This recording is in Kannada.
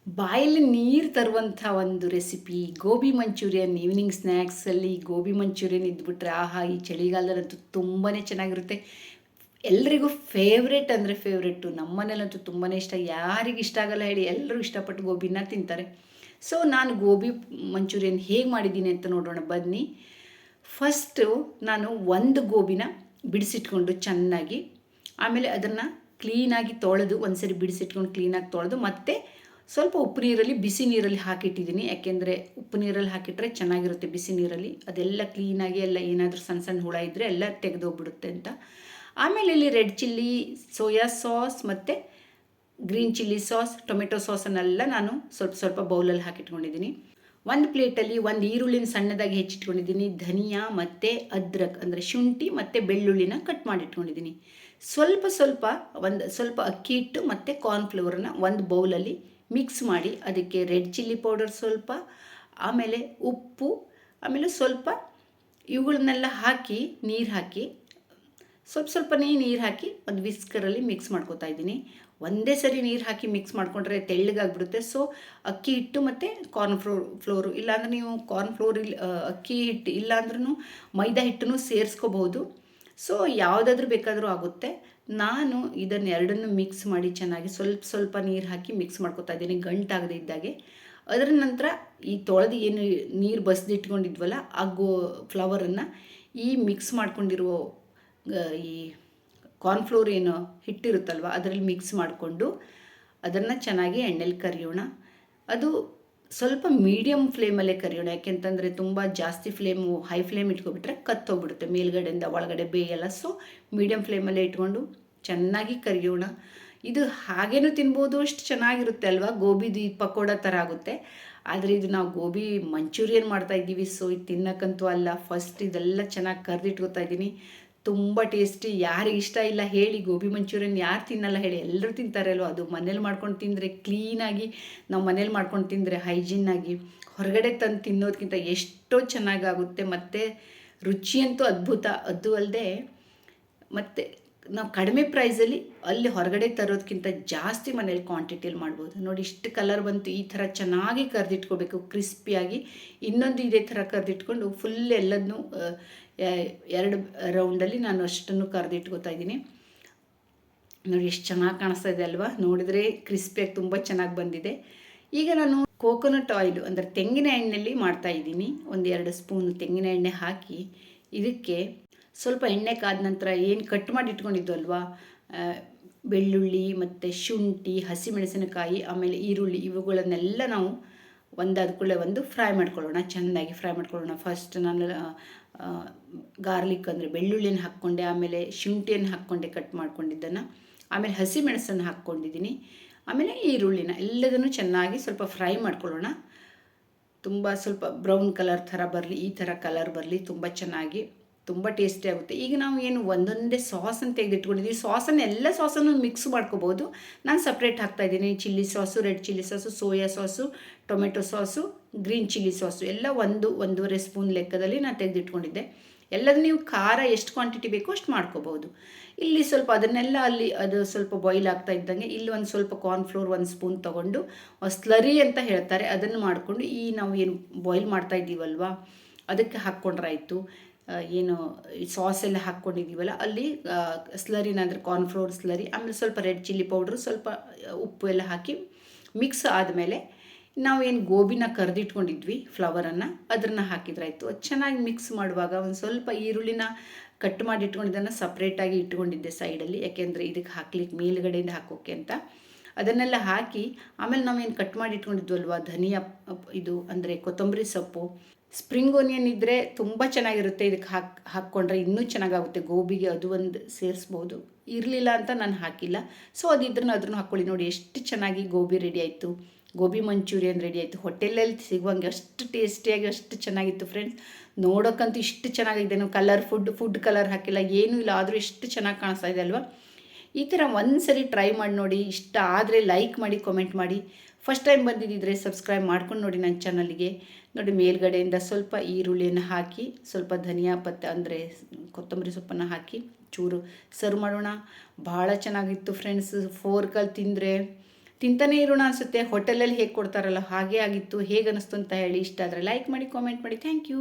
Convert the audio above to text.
ಬಾಯಲ್ಲಿ ನೀರು ತರುವಂಥ ಒಂದು ರೆಸಿಪಿ ಗೋಬಿ ಮಂಚೂರಿಯನ್. ಈವ್ನಿಂಗ್ ಸ್ನ್ಯಾಕ್ಸಲ್ಲಿ ಗೋಬಿ ಮಂಚೂರಿಯನ್ ಇದ್ಬಿಟ್ರೆ ಆಹಾ, ಈ ಚಳಿಗಾಲದಲ್ಲಂತೂ ತುಂಬಾ ಚೆನ್ನಾಗಿರುತ್ತೆ. ಎಲ್ರಿಗೂ ಫೇವ್ರೇಟ್ ಅಂದರೆ ಫೇವ್ರೇಟು. ನಮ್ಮ ಮನೇಲಂತೂ ತುಂಬಾ ಇಷ್ಟ. ಯಾರಿಗೆ ಇಷ್ಟ ಆಗಲ್ಲ ಹೇಳಿ, ಎಲ್ಲರೂ ಇಷ್ಟಪಟ್ಟು ಗೋಬಿನ ತಿಂತಾರೆ. ಸೊ ನಾನು ಗೋಬಿ ಮಂಚೂರಿಯನ್ ಹೇಗೆ ಮಾಡಿದ್ದೀನಿ ಅಂತ ನೋಡೋಣ ಬನ್ನಿ. ಫಸ್ಟು ನಾನು ಒಂದು ಗೋಬಿನ ಬಿಡಿಸಿಟ್ಕೊಂಡು ಚೆನ್ನಾಗಿ, ಆಮೇಲೆ ಅದನ್ನು ಕ್ಲೀನಾಗಿ ತೊಳೆದು ಒಂದ್ಸರಿ ಬಿಡಿಸಿಟ್ಕೊಂಡು ಕ್ಲೀನಾಗಿ ತೊಳೆದು ಮತ್ತೆ ಸ್ವಲ್ಪ ಉಪ್ಪು ನೀರಲ್ಲಿ ಬಿಸಿ ನೀರಲ್ಲಿ ಹಾಕಿಟ್ಟಿದ್ದೀನಿ. ಯಾಕೆಂದರೆ ಉಪ್ಪು ನೀರಲ್ಲಿ ಹಾಕಿಟ್ರೆ ಚೆನ್ನಾಗಿರುತ್ತೆ. ಬಿಸಿ ನೀರಲ್ಲಿ ಅದೆಲ್ಲ ಕ್ಲೀನಾಗಿ ಎಲ್ಲ ಏನಾದರೂ ಸಣ್ಣ ಸಣ್ಣ ಹುಳ ಇದ್ದರೆ ಎಲ್ಲ ತೆಗೆದೋಗ್ಬಿಡುತ್ತೆ ಅಂತ. ಆಮೇಲೆ ಇಲ್ಲಿ ರೆಡ್ ಚಿಲ್ಲಿ, ಸೋಯಾ ಸಾಸ್ ಮತ್ತು ಗ್ರೀನ್ ಚಿಲ್ಲಿ ಸಾಸ್, ಟೊಮೆಟೊ ಸಾಸನ್ನೆಲ್ಲ ನಾನು ಸ್ವಲ್ಪ ಸ್ವಲ್ಪ ಬೌಲಲ್ಲಿ ಹಾಕಿಟ್ಕೊಂಡಿದ್ದೀನಿ. ಒಂದು ಪ್ಲೇಟಲ್ಲಿ ಒಂದು ಈರುಳ್ಳಿನ ಸಣ್ಣದಾಗಿ ಹೆಚ್ಚಿಟ್ಕೊಂಡಿದ್ದೀನಿ. ಧನಿಯಾ ಮತ್ತು ಅದ್ರಕ್ ಅಂದರೆ ಶುಂಠಿ ಮತ್ತು ಬೆಳ್ಳುಳ್ಳಿನ ಕಟ್ ಮಾಡಿಟ್ಕೊಂಡಿದ್ದೀನಿ. ಸ್ವಲ್ಪ ಸ್ವಲ್ಪ ಸ್ವಲ್ಪ ಅಕ್ಕಿ ಹಿಟ್ಟು ಮತ್ತು ಕಾರ್ನ್ಫ್ಲವರನ್ನ ಒಂದು ಬೌಲಲ್ಲಿ ಮಿಕ್ಸ್ ಮಾಡಿ ಅದಕ್ಕೆ ರೆಡ್ ಚಿಲ್ಲಿ ಪೌಡರ್ ಸ್ವಲ್ಪ, ಆಮೇಲೆ ಉಪ್ಪು, ಆಮೇಲೆ ಸ್ವಲ್ಪ ಇವುಗಳನ್ನೆಲ್ಲ ಹಾಕಿ ನೀರು ಹಾಕಿ ಸ್ವಲ್ಪ ಸ್ವಲ್ಪನೇ ನೀರು ಹಾಕಿ ಒಂದು ವಿಸ್ಕರಲ್ಲಿ ಮಿಕ್ಸ್ ಮಾಡ್ಕೊತಾ ಇದ್ದೀನಿ. ಒಂದೇ ಸರಿ ನೀರು ಹಾಕಿ ಮಿಕ್ಸ್ ಮಾಡಿಕೊಂಡ್ರೆ ತೆಳ್ಳಗಾಗ್ಬಿಡುತ್ತೆ. ಸೊ ಅಕ್ಕಿ ಹಿಟ್ಟು ಮತ್ತು ಫ್ಲೋರು ಇಲ್ಲಾಂದ್ರೆ ನೀವು ಕಾರ್ನ್ಫ್ಲೋರ್ ಅಕ್ಕಿ ಹಿಟ್ಟು ಇಲ್ಲಾಂದ್ರೂ ಮೈದಾ ಹಿಟ್ಟನ್ನು ಸೇರಿಸ್ಕೋಬಹುದು. ಸೊ ಯಾವುದಾದ್ರೂ ಬೇಕಾದರೂ ಆಗುತ್ತೆ. ನಾನು ಇದನ್ನು ಎರಡನ್ನು ಮಿಕ್ಸ್ ಮಾಡಿ ಚೆನ್ನಾಗಿ ಸ್ವಲ್ಪ ಸ್ವಲ್ಪ ನೀರು ಹಾಕಿ ಮಿಕ್ಸ್ ಮಾಡ್ಕೊತಾ ಇದ್ದೀನಿ ಗಂಟಾಗದೇ ಇದ್ದಾಗೆ. ಅದರ ನಂತರ ಈ ತೊಳೆದು ಏನು ನೀರು ಬಸ್ದಿಟ್ಕೊಂಡಿದ್ವಲ್ಲ ಆ ಫ್ಲವರನ್ನು ಈ ಮಿಕ್ಸ್ ಮಾಡ್ಕೊಂಡಿರುವ ಈ ಕಾರ್ನ್ಫ್ಲೋರ್ ಏನು ಹಿಟ್ಟಿರುತ್ತಲ್ವ ಅದರಲ್ಲಿ ಮಿಕ್ಸ್ ಮಾಡಿಕೊಂಡು ಅದನ್ನು ಚೆನ್ನಾಗಿ ಎಣ್ಣೆಲಿ ಕರಿಯೋಣ. ಅದು ಸ್ವಲ್ಪ ಮೀಡಿಯಮ್ ಫ್ಲೇಮಲ್ಲೇ ಕರಿಯೋಣ. ಯಾಕೆಂತಂದರೆ ತುಂಬ ಜಾಸ್ತಿ ಹೈ ಫ್ಲೇಮ್ ಇಟ್ಕೊಬಿಟ್ರೆ ಕತ್ತೋಗ್ಬಿಡುತ್ತೆ, ಮೇಲ್ಗಡೆಯಿಂದ ಒಳಗಡೆ ಬೇಯಲ್ಲ. ಸೊ ಮೀಡಿಯಮ್ ಫ್ಲೇಮಲ್ಲೇ ಇಟ್ಕೊಂಡು ಚೆನ್ನಾಗಿ ಕರಿಯೋಣ. ಇದು ಹಾಗೇನೂ ತಿನ್ಬೋದು, ಅಷ್ಟು ಚೆನ್ನಾಗಿರುತ್ತೆ ಅಲ್ವಾ. ಗೋಬಿದು ಪಕೋಡ ಥರ ಆಗುತ್ತೆ. ಆದರೆ ಇದು ನಾವು ಗೋಬಿ ಮಂಚೂರಿಯನ್ ಮಾಡ್ತಾಯಿದ್ದೀವಿ. ಸೊ ಇದು ತಿನ್ನಕ್ಕಂತೂ ಅಲ್ಲ. ಫಸ್ಟ್ ಇದೆಲ್ಲ ಚೆನ್ನಾಗಿ ಕರೆದಿಟ್ಕೋತಾ ಇದ್ದೀನಿ. ತುಂಬ ಟೇಸ್ಟಿ. ಯಾರಿಗೆ ಇಷ್ಟ ಇಲ್ಲ ಹೇಳಿ, ಗೋಬಿ ಮಂಚೂರಿಯನ್ ಯಾರು ತಿನ್ನಲ್ಲ ಹೇಳಿ, ಎಲ್ಲರೂ ತಿಂತಾರೆ ಅಲ್ವ. ಅದು ಮನೇಲಿ ಮಾಡ್ಕೊಂಡು ತಿಂದರೆ ಕ್ಲೀನಾಗಿ, ನಾವು ಮನೇಲಿ ಮಾಡ್ಕೊಂಡು ತಿಂದರೆ ಹೈಜೀನಾಗಿ, ಹೊರಗಡೆ ತಂದು ತಿನ್ನೋದಕ್ಕಿಂತ ಎಷ್ಟೋ ಚೆನ್ನಾಗಾಗುತ್ತೆ. ಮತ್ತು ರುಚಿಯಂತೂ ಅದ್ಭುತ. ಅದು ಅಲ್ಲದೆ ಮತ್ತು ನಾವು ಕಡಿಮೆ ಪ್ರೈಸಲ್ಲಿ ಅಲ್ಲಿ ಹೊರಗಡೆ ತರೋದಕ್ಕಿಂತ ಜಾಸ್ತಿ ಮನೇಲಿ ಕ್ವಾಂಟಿಟಿಯಲ್ಲಿ ಮಾಡ್ಬೋದು. ನೋಡಿ ಇಷ್ಟು ಕಲರ್ ಬಂತು. ಈ ಥರ ಚೆನ್ನಾಗಿ ಕರೆದಿಟ್ಕೋಬೇಕು ಕ್ರಿಸ್ಪಿಯಾಗಿ. ಇನ್ನೊಂದು ಇದೇ ಥರ ಕರೆದಿಟ್ಕೊಂಡು ಫುಲ್ ಎಲ್ಲದನ್ನೂ 2 ರೌಂಡಲ್ಲಿ ನಾನು ಅಷ್ಟನ್ನು ಕರೆದಿಟ್ಕೋತಾ ಇದ್ದೀನಿ. ನೋಡಿ ಎಷ್ಟು ಚೆನ್ನಾಗಿ ಕಾಣಿಸ್ತಾ ಇದೆ ಅಲ್ವಾ. ನೋಡಿದರೆ ಕ್ರಿಸ್ಪಿಯಾಗಿ ತುಂಬ ಚೆನ್ನಾಗಿ ಬಂದಿದೆ. ಈಗ ನಾನು ಕೋಕೋನಟ್ ಆಯಿಲು ಅಂದರೆ ತೆಂಗಿನ ಎಣ್ಣೆಯಲ್ಲಿ ಮಾಡ್ತಾಯಿದ್ದೀನಿ. 1-2 ಸ್ಪೂನ್ ತೆಂಗಿನ ಎಣ್ಣೆ ಹಾಕಿ ಇದಕ್ಕೆ ಸ್ವಲ್ಪ ಎಣ್ಣೆ ಕಾದ ನಂತರ ಏನು ಕಟ್ ಮಾಡಿ ಇಟ್ಕೊಂಡಿದ್ದು ಬೆಳ್ಳುಳ್ಳಿ ಮತ್ತು ಶುಂಠಿ, ಹಸಿಮೆಣಸಿನಕಾಯಿ, ಆಮೇಲೆ ಈರುಳ್ಳಿ, ಇವುಗಳನ್ನೆಲ್ಲ ನಾವು ಒಂದಾದ್ಕೊಳ್ಳೆ ಒಂದು ಫ್ರೈ ಮಾಡ್ಕೊಳ್ಳೋಣ. ಚೆಂದಾಗಿ ಫ್ರೈ ಮಾಡ್ಕೊಳ್ಳೋಣ. ಫಸ್ಟ್ ನಾನು ಗಾರ್ಲಿಕ್ ಅಂದರೆ ಬೆಳ್ಳುಳ್ಳಿನ ಹಾಕ್ಕೊಂಡೆ, ಆಮೇಲೆ ಶುಂಠಿಯನ್ನು ಹಾಕ್ಕೊಂಡೆ ಕಟ್ ಮಾಡ್ಕೊಂಡಿದ್ದನ್ನು, ಆಮೇಲೆ ಹಸಿಮೆಣಸನ್ನು ಹಾಕ್ಕೊಂಡಿದ್ದೀನಿ, ಆಮೇಲೆ ಈರುಳ್ಳಿನ ಎಲ್ಲದನ್ನು ಚೆನ್ನಾಗಿ ಸ್ವಲ್ಪ ಫ್ರೈ ಮಾಡ್ಕೊಳ್ಳೋಣ. ತುಂಬ ಸ್ವಲ್ಪ ಬ್ರೌನ್ ಕಲರ್ ಥರ ಬರಲಿ, ಈ ಥರ ಕಲರ್ ಬರಲಿ, ತುಂಬ ಚೆನ್ನಾಗಿ ತುಂಬ ಟೇಸ್ಟಿ ಆಗುತ್ತೆ. ಈಗ ನಾವು ಏನು ಒಂದೊಂದೇ ಸಾಸನ್ನು ತೆಗೆದಿಟ್ಕೊಂಡಿದ್ದೀವಿ. ಎಲ್ಲ ಸಾಸನ್ನು ಮಿಕ್ಸ್ ಮಾಡ್ಕೋಬೋದು. ನಾನು ಸಪ್ರೇಟ್ ಹಾಕ್ತಾಯಿದ್ದೀನಿ. Chilli sauce, red chilli sauce, soya sauce, tomato sauce, green chilli sauce ಎಲ್ಲ 1-1.5 ಸ್ಪೂನ್ ಲೆಕ್ಕದಲ್ಲಿ ನಾನು ತೆಗೆದಿಟ್ಕೊಂಡಿದ್ದೆ. ಎಲ್ಲದೂ ನೀವು ಖಾರ ಎಷ್ಟು ಕ್ವಾಂಟಿಟಿ ಬೇಕೋ ಅಷ್ಟು ಮಾಡ್ಕೋಬೋದು. ಇಲ್ಲಿ ಸ್ವಲ್ಪ ಅದನ್ನೆಲ್ಲ ಅದು ಸ್ವಲ್ಪ ಬಾಯ್ಲ್ ಆಗ್ತಾ ಇದ್ದಂಗೆ ಇಲ್ಲಿ ಒಂದು ಸ್ವಲ್ಪ ಕಾರ್ನ್ಫ್ಲೋರ್ 1 ಸ್ಪೂನ್ ತೊಗೊಂಡು ಸ್ಲರಿ ಅಂತ ಹೇಳ್ತಾರೆ, ಅದನ್ನು ಮಾಡಿಕೊಂಡು ಈ ನಾವು ಏನು ಬಾಯ್ಲ್ ಮಾಡ್ತಾ ಇದ್ದೀವಲ್ವ ಅದಕ್ಕೆ ಹಾಕ್ಕೊಂಡ್ರಾಯಿತು. ಏನು ಸಾಸ್ ಎಲ್ಲ ಹಾಕ್ಕೊಂಡಿದ್ದೀವಲ್ಲ ಅಲ್ಲಿ ಸ್ಲರಿನ ಅಂದರೆ ಕಾರ್ನ್ಫ್ಲೋರ್ ಸ್ಲರಿ, ಆಮೇಲೆ ಸ್ವಲ್ಪ ರೆಡ್ ಚಿಲ್ಲಿ ಪೌಡ್ರು, ಸ್ವಲ್ಪ ಉಪ್ಪು ಎಲ್ಲ ಹಾಕಿ ಮಿಕ್ಸ್ ಆದಮೇಲೆ ನಾವೇನು ಗೋಬಿನ ಕರೆದಿಟ್ಕೊಂಡಿದ್ವಿ ಫ್ಲವರನ್ನು ಅದನ್ನು ಹಾಕಿದ್ರಾಯಿತು. ಅದು ಚೆನ್ನಾಗಿ ಮಿಕ್ಸ್ ಮಾಡುವಾಗ ಒಂದು ಸ್ವಲ್ಪ ಈರುಳ್ಳಿನ ಕಟ್ ಮಾಡಿ ಇಟ್ಕೊಂಡಿದ್ದನ್ನು ಸಪ್ರೇಟಾಗಿ ಇಟ್ಕೊಂಡಿದ್ದೆ ಸೈಡಲ್ಲಿ. ಯಾಕೆಂದರೆ ಇದಕ್ಕೆ ಹಾಕ್ಲಿಕ್ಕೆ ಮೇಲುಗಡೆಯಿಂದ ಹಾಕೋಕ್ಕೆ ಅಂತ ಅದನ್ನೆಲ್ಲ ಹಾಕಿ, ಆಮೇಲೆ ನಾವೇನು ಕಟ್ ಮಾಡಿ ಇಟ್ಕೊಂಡಿದ್ವಲ್ವ ಧನಿಯಾ, ಇದು ಅಂದರೆ ಕೊತ್ತಂಬರಿ ಸೊಪ್ಪು, ಸ್ಪ್ರಿಂಗ್ ಓನಿಯನ್ ಇದ್ದರೆ ತುಂಬ ಚೆನ್ನಾಗಿರುತ್ತೆ. ಇದಕ್ಕೆ ಹಾಕ್ಕೊಂಡ್ರೆ ಇನ್ನೂ ಚೆನ್ನಾಗಾಗುತ್ತೆ. ಗೋಬಿಗೆ ಅದು ಒಂದು ಸೇರಿಸ್ಬೋದು. ಇರಲಿಲ್ಲ ಅಂತ ನಾನು ಹಾಕಿಲ್ಲ. ಸೊ ಅದನ್ನು ಹಾಕ್ಕೊಳ್ಳಿ. ನೋಡಿ ಎಷ್ಟು ಚೆನ್ನಾಗಿ ಗೋಬಿ ರೆಡಿ ಆಯಿತು. ಗೋಬಿ ಮಂಚೂರಿಯನ್ ರೆಡಿ ಆಯಿತು. ಹೋಟೆಲಲ್ಲಿ ಸಿಗುವಂಗೆ ಅಷ್ಟು ಟೇಸ್ಟಿಯಾಗಿ ಅಷ್ಟು ಚೆನ್ನಾಗಿತ್ತು ಫ್ರೆಂಡ್ಸ್. ನೋಡೋಕ್ಕಂತೂ ಇಷ್ಟು ಚೆನ್ನಾಗಿದೆ. ನಾವು ಫುಡ್ ಕಲರ್ ಹಾಕಿಲ್ಲ, ಏನೂ ಇಲ್ಲ, ಆದರೂ ಎಷ್ಟು ಚೆನ್ನಾಗಿ ಕಾಣಿಸ್ತಾ ಇದೆ ಅಲ್ವಾ. ಈ ಥರ ಒಂದು ಸರಿ ಟ್ರೈ ಮಾಡಿ ನೋಡಿ. ಇಷ್ಟ ಆದರೆ ಲೈಕ್ ಮಾಡಿ, ಕಾಮೆಂಟ್ ಮಾಡಿ. ಫಸ್ಟ್ ಟೈಮ್ ಬಂದಿದ್ದಿದ್ರೆ ಸಬ್ಸ್ಕ್ರೈಬ್ ಮಾಡ್ಕೊಂಡು ನೋಡಿ ನನ್ನ ಚಾನಲ್ಗೆ. ನೋಡಿ ಮೇಲ್ಗಡೆಯಿಂದ ಸ್ವಲ್ಪ ಈರುಳ್ಳಿಯನ್ನು ಹಾಕಿ, ಸ್ವಲ್ಪ ಧನಿಯಾ ಪತ್ತೆ ಅಂದರೆ ಕೊತ್ತಂಬರಿ ಸೊಪ್ಪನ್ನು ಹಾಕಿ ಚೂರು ಸರ್ವ್ ಮಾಡೋಣ. ಭಾಳ ಚೆನ್ನಾಗಿತ್ತು ಫ್ರೆಂಡ್ಸ್. ಫೋರ್ಕಲ್ಲಿ ತಿಂದರೆ ತಿಂತಾನೇ ಇರೋಣ ಅನಿಸುತ್ತೆ. ಹೋಟೆಲಲ್ಲಿ ಹೇಗೆ ಕೊಡ್ತಾರಲ್ಲ ಹಾಗೆ ಆಗಿತ್ತು. ಹೇಗೆ ಅನ್ನಿಸ್ತು ಅಂತ ಹೇಳಿ. ಇಷ್ಟ ಆದರೆ ಲೈಕ್ ಮಾಡಿ, ಕಾಮೆಂಟ್ ಮಾಡಿ. Thank you.